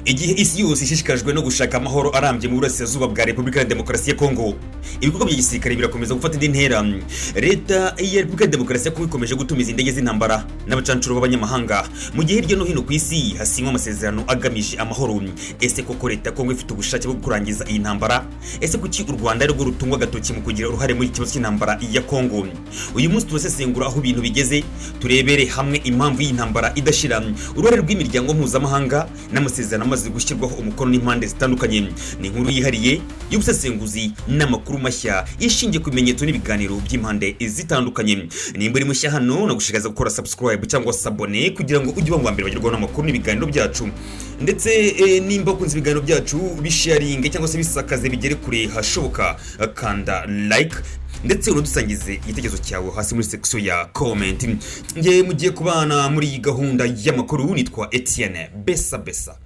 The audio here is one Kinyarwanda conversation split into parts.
Igihe isi yose ishishikajwe no gushaka amahoro arambye mu burasirazuba bwa Repubulika ya Demokarasi ya Kongo, ibikorwa bya gisirikare birakomeza gufata indi ntera. Leta ya Repubulika ya Demokarasi ya Kongo ikomeje gutumiza indege z'intambara n'abacancuro b'abanyamahanga mu gihe hirya no hino ku isi hasinywa amasezerano agamije amahoro. Ese koko leta ya Kongo ifite ubushake bwo kurangiza iyi ntambara? Ese kuki u Rwanda rwo rutungwa agatoki mu kugira uruhare muri ikibazo cy'intambara ya Kongo? Uyu munsi turasesengura aho ibintu bigeze, turebere hamwe impamvu y'intambara idashira, uruhare rw'imiryango mpuzamahanga n'amasezerano amaze gushyirwaho umukono n'impande zitandukanye. Ni inkuru yihariye y'ubusesenguzi n'amakuru mashya ishingiye ku bimenyetso n'ibiganiro by'impande zitandukanye. Nimba uri mushya hano nagushishikariza gukora subscribe cyangwa sabone kugira ngo ujye uba mbere bagerwaho n'amakuru n'ibiganiro byacu, ndetse nimba ukunze ibiganiro byacu bisharinge cyangwa se bisakaze bigere kure hashoboka, kanda like ndetse unadusangize igitekerezo cyawe hasi muri section ya comment. Ngiye mugiye kubana muri iyi gahunda y'amakuru, nitwa Etienne Besa.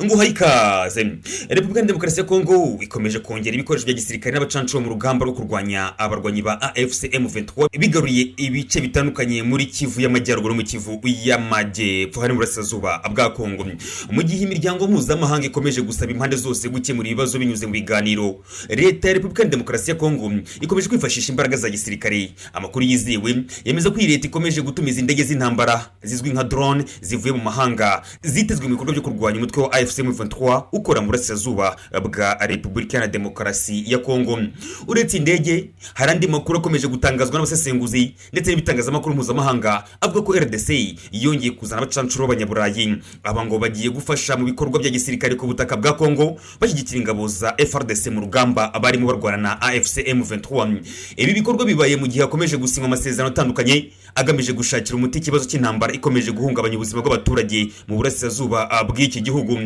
Nguhaikaze. Repubulika ya Demokarasi ya Kongo ikomeje kongera ibikoresho bya gisirikare n'abacancuro mu rugamba rwo kurwanya abarwanyi ba AFC M23 bigaruye ibice bitandukanye muri Kivu y'Amajyaruguru mu Kivu y'Amajyepfo hari mu burasirazuba bwa Kongo. Mu gihe imiryango mpuzamahanga ikomeje gusaba impande zose gukemura ibibazo binyuze mu biganiro, leta ya Repubulika ya Demokarasi ya Kongo ikomeje kwifashisha imbaraga za gisirikare. Amakuru yizewe yemeza ko iyi leta ikomeje gutumiza indege z'intambara zizwi nka drone zivuye mu mahanga zitezwe mu bikorwa byo kurwanya umutwe wa AFC M23 ukora mu burasirazuba bwa Repubulika ya Demokarasi ya Kongo. Uretse indege, hari andi makuru akomeje gutangazwa n'abasesenguzi ndetse n'ibitangazamakuru mpuzamahanga avuga ko RDC yongeye kuzana abacancuro b'abanyaburayi. Aba ngo bagiye gufasha mu bikorwa bya gisirikare ku butaka bwa Kongo, bashyigikira ingabo za FARDC mu rugamba abarimo barwana na AFC M23. Ibi bikorwa bibaye mu gihe hakomeje gusinywa amasezerano atandukanye agamije gushakira umuti ikibazo cy'intambara ikomeje guhungabanya ubuzima bw'abaturage mu burasirazuba bw'iki gihugu.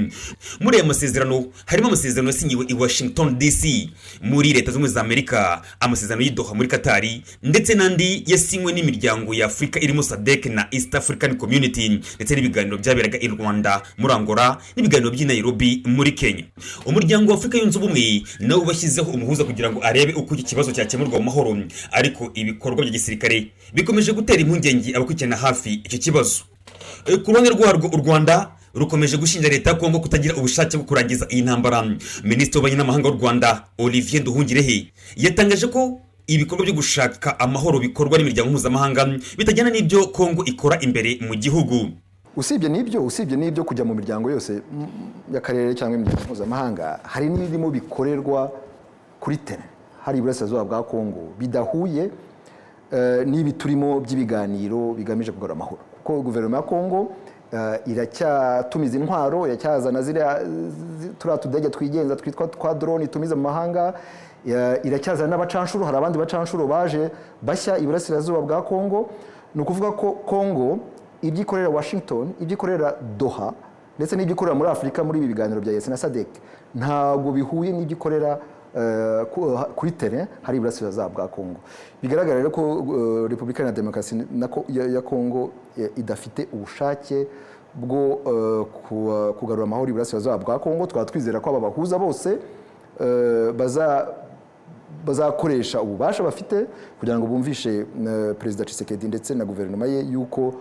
Muri aya masezerano harimo amasezerano yasinyiwe i Washington DC muri Leta z'Ubumwe za Amerika, amasezerano y'Doha muri Qatar, ndetse n'andi yasinywe n'imiryango ya Afrika irimo SADC na East African Community, ndetse n'ibiganiro byaberaga i Rwanda, muri Angola, n'ibiganiro by'i Nairobi muri Kenya. Umuryango wa Afrika yunze ubumwe nawo bashyizeho umuhuza kugira ngo arebe uko iki kibazo cyakemurwa mu mahoro, ariko ibikorwa bya gisirikare bikomeje gutera impungenge abakurikirana hafi icyo kibazo. Ku ruhande rwarwo u Rwanda rukomeje gushinja leta ya Kongo kutagira ubushake bwo kurangiza iyi ntambara. Minisitiri w'Abanyamahanga w'u Rwanda Olivier Nduhungirehe yatangaje ko ibikorwa byo gushaka amahoro bikorwa n'imiryango mpuzamahanga bitajyana n'ibyo Kongo ikora imbere mu gihugu. Usibye n'ibyo kujya mu miryango yose y'akarere cyangwa imiryango mpuzamahanga, hari n'ibirimo bikorerwa kuri tere hari iburasirazuba bwa Kongo bidahuye n'ibi turimo by'ibiganiro bigamije kugarura amahoro, kuko guverinoma ya Kongo iracyatumiza intwaro, iracyazana turiya tudege twigenza twitwa twa drone itumiza mu mahanga, iracyazana n'abacanshuro. Hari abandi bacanshuro baje bashya iburasirazuba bwa Kongo. Ni ukuvuga ko Kongo ibyo ikorera Washington, ibyo ikorera Doha, ndetse n'ibyo ikorera muri Afurika muri ibi biganiro bya EAC na SADC ntabwo bihuye n'ibyo ikorera kuri tere hari iburasirazuba bwa Kongo. Bigaragara rero ko Repubulika ya Demokarasi ya Kongo idafite ubushake bwo kugarura amahoro iburasirazuba bwa Kongo. Twaba twizera ko aba bahuza bose bazakoresha ububasha bafite kugira ngo bumvishe Perezida Tshisekedi ndetse na guverinoma ye yuko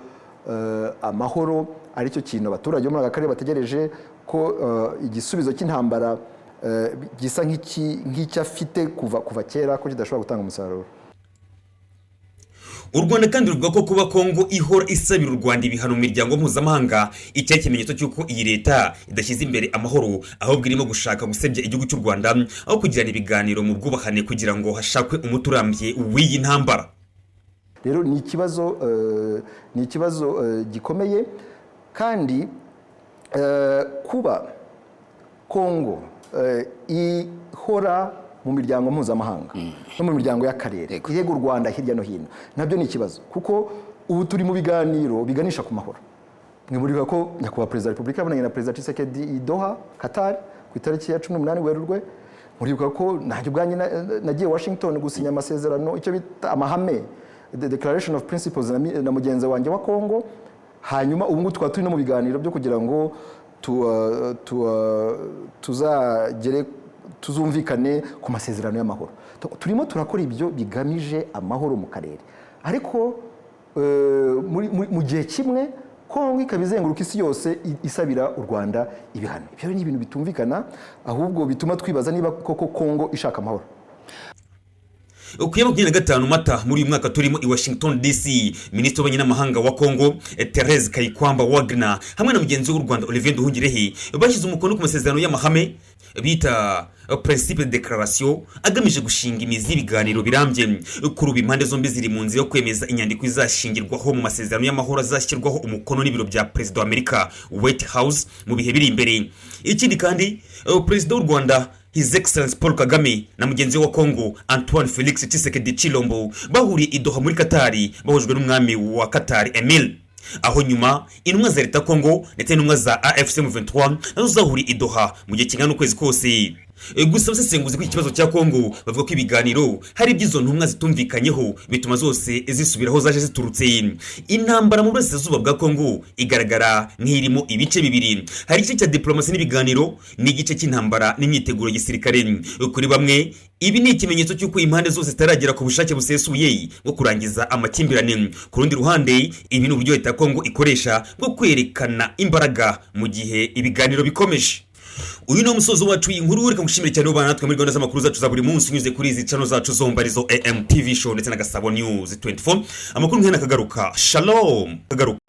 amahoro ari cyo kintu abaturage bo muri aka karere bategereje, ko igisubizo cy'intambara gisa nk'icyo afite kuva kera ko kidashobora gutanga umusaruro. U Rwanda kandi ruvuga ko kuba Kongo ihora isabira u Rwanda ibihano mu miryango mpuzamahanga icyo kimenyetso cy'uko iyi leta idashyize imbere amahoro, ahubwo irimo gushaka gusebya igihugu cy'u Rwanda aho kugirana ibiganiro mu bwubahane kugira ngo hashakwe umuti urambye w'iyi ntambara. Rero ni ikibazo gikomeye, kandi kuba Kongo ihora mu miryango mpuzamahanga no mu miryango y'akarere yego u Rwanda hirya no hino, nabyo ni ikibazo, kuko ubu turi mu biganiro biganisha ku mahoro. Mwibuka ko nyakubahwa Perezida wa Repubulika yabonanye na Perezida Tshisekedi i Doha Qatar ku itariki ya 18 Werurwe. Muribuka ko najye ubwanjye nagiye Washington gusinya amasezerano, icyo bita amahame, the Declaration of Principles, na mugenzi wanjye wa Kongo. Hanyuma ubu ngubu twaba turi no mu biganiro byo kugira ngo tuzagere tuzumvikane ku masezerano y'amahoro. Turimo turakora ibyo bigamije amahoro mu karere, ariko mu gihe kimwe Kongo ikaba izenguruka isi yose isabira u Rwanda ibihano. Ibyo ni ibintu bitumvikana, ahubwo bituma twibaza niba koko Kongo ishaka amahoro. Ku ya 25 Mata muri uyu mwaka turimo i Washington DC, Minisitiri w'Ububanyi n'Amahanga wa Kongo Therese Kayikwamba Wagner hamwe na mugenzi w'u Rwanda Olivier Nduhungirehe bashyize umukono ku masezerano y'amahame bita principe de déclaration agamije gushinga imizi ibiganiro birambye. Kuri ubu impande zombi ziri mu nzira yo kwemeza inyandiko izashingirwaho mu masezerano y'amahoro azashyirwaho umukono n'ibiro bya Perezida wa Amerika White House mu bihe biri imbere. Ikindi kandi Perezida w'u Rwanda His Excellency Paul Kagame na mugenzi wa Kongo Antoine Felix Tshisekedi Tshilombo bahuriye i Doha muri Katari bahujwe n'umwami wa Katari Emile. Aho nyuma intumwa za leta Kongo ndetse n'intumwa za AFC M23 nazo zahuriye i Doha mu gihe kingana ukwezi kose. Gusa abasesenguzi ku kibazo cya Kongo bavuga ko ibiganiro hari ibyizo ntumwa zitumvikanyeho bituma zose zisubiraho zaje ziturutse. Intambara mu burasirazuba bwa Kongo igaragara nk'irimo ibice bibiri. Hari igice cya diplomasi n'ibiganiro n'igice cy'intambara n'imyiteguro gisirikare. Kuri bamwe ibi ni ikimenyetso cy'uko impande zose zitaragera ku bushake busesuye bwo kurangiza amakimbirane. Ku rundi ruhande ibi ni uburyo leta Kongo ikoresha bwo kwerekana imbaraga mu gihe ibiganiro bikomeje. Uyu no musozo wacu inkuru reka ngushimire cyane ubana natwe muri gahunda z'amakuru zacu za buri munsi unyuze kuri izi channel zacu zombi arizo AM TV show ndetse na Gasabo News 24. Amakuru nk'ana kagaruka. Shalom. Kagaruka.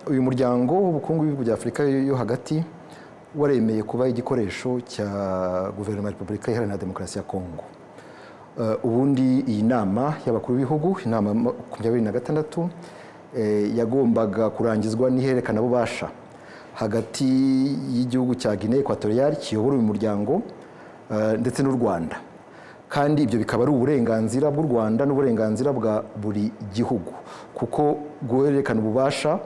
uyu muryango w'ubukungu w'ibihugu bya Afurika yo hagati waremeye kuba igikoresho cya guverinoma ya Repubulika Iharanira Demokarasi ya Kongo. Ubundi iyi nama y'abakuru b'ibihugu, inama 26 yagombaga kurangizwa n'ihererekana bubasha hagati y'igihugu cya Guinea Equatorial kiyobora uyu muryango ndetse n'u Rwanda, kandi ibyo bikaba ari uburenganzira bw'u Rwanda n'uburenganzira bwa buri gihugu, kuko guhererekana ububasha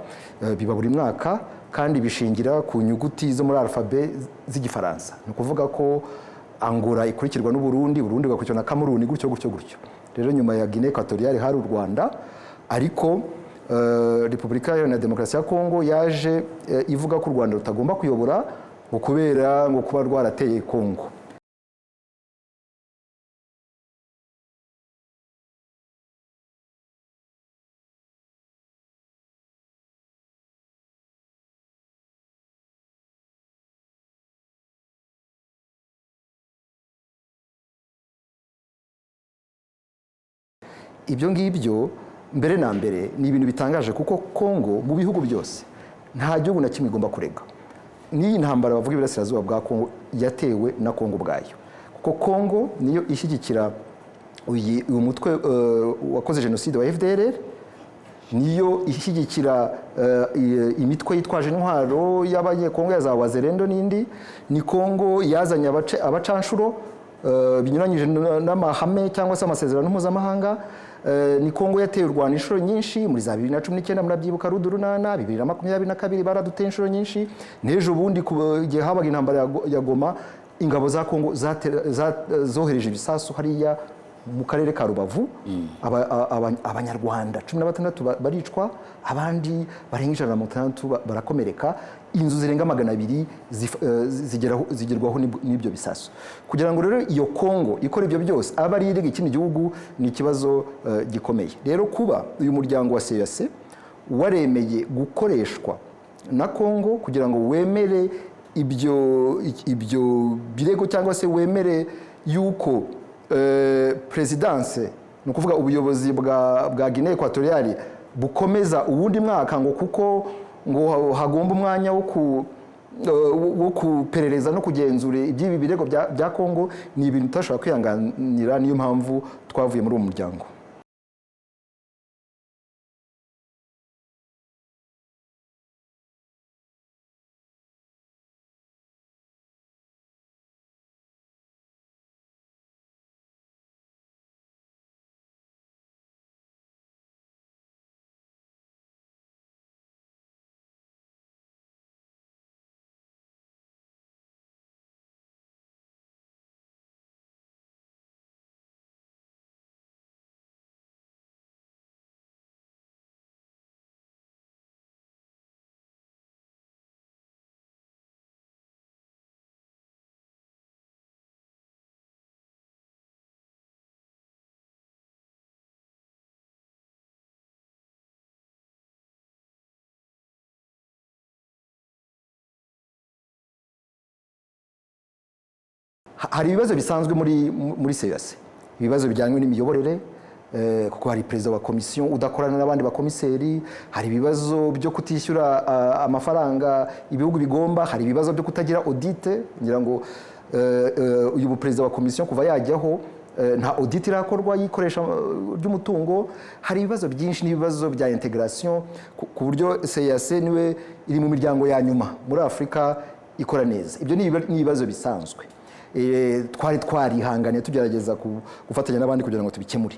biba buri mwaka kandi bishingira ku nyuguti zo muri alphabet z'igifaransa. Ni ukuvuga ko Angola ikurikirwa n'u Burundi, Burundi bugakurikirwa na Cameroon, gutyo. Rero nyuma ya Guinea Equatorial hari u Rwanda, ariko Repubulika Iharanira Demokarasi ya Kongo yaje ivuga ko u Rwanda rutagomba kuyobora ngo kubera ngo kuba rwarateye Kongo. Ibyo ngibyo mbere na mbere ni ibintu bitangaje, kuko Kongo mu bihugu byose nta gihugu na kimwe igomba kurega. N'iyi ntambara bavuga iburasirazuba bwa Kongo yatewe na Kongo ubwayo, kuko Kongo niyo ishyigikira uyu mutwe wakoze jenoside wa FDLR, niyo ishyigikira imitwe yitwaje intwaro y'abanyekongo ya za Wazalendo n'indi. Ni Kongo yazanye abacanshuro binyuranyije n'amahame cyangwa se amasezerano mpuzamahanga. Ni Kongo yateye u Rwanda inshuro nyinshi, muri za 2019 murabyibuka Rudurunana, 2022 baraduteye inshuro nyinshi, n'ejo bundi igihe habaga intambara ya Goma ingabo za Kongo zohereje ibisasu hariya mu karere ka Rubavu. Abanyarwanda 16 baricwa, abandi barenga 160 barakomereka, inzu zirenga 200 zigerwaho n'ibyo bisasu. Kugira ngo rero iyo Kongo ikora ibyo byose aba ari irega ikindi gihugu ni ikibazo gikomeye. Rero kuba uyu muryango wa CEEAC waremeye gukoreshwa na Kongo kugira ngo wemere ibyo birego cyangwa se wemere yuko presidence, ni ukuvuga ubuyobozi bwa Guinea Equatorial bukomeza uwundi mwaka, ngo kuko ngo hagomba umwanya wo kuperereza no kugenzura iby'ibi birego bya Kongo, ni ibintu tutashobora kwihanganira. Niyo mpamvu twavuye muri uwo muryango. Hari ibibazo bisanzwe muri CEEAC, ibibazo bijyanye n'imiyoborere, kuko hari perezida wa komisiyo udakorana n'abandi bakomiseri, hari ibibazo byo kutishyura amafaranga ibihugu bigomba, hari ibibazo byo kutagira audit. Ngira ngo uyu perezida wa komisiyo kuva yajyaho nta audit irakorwa y'ikoresha ry'umutungo. Hari ibibazo byinshi n'ibibazo bya integration, ku buryo CEEAC niwe iri mu miryango ya nyuma muri Afurika ikora neza. Ibyo ni ibibazo bisanzwe twari twarihanganye tugerageza gufatanya n'abandi kugira ngo tubikemure.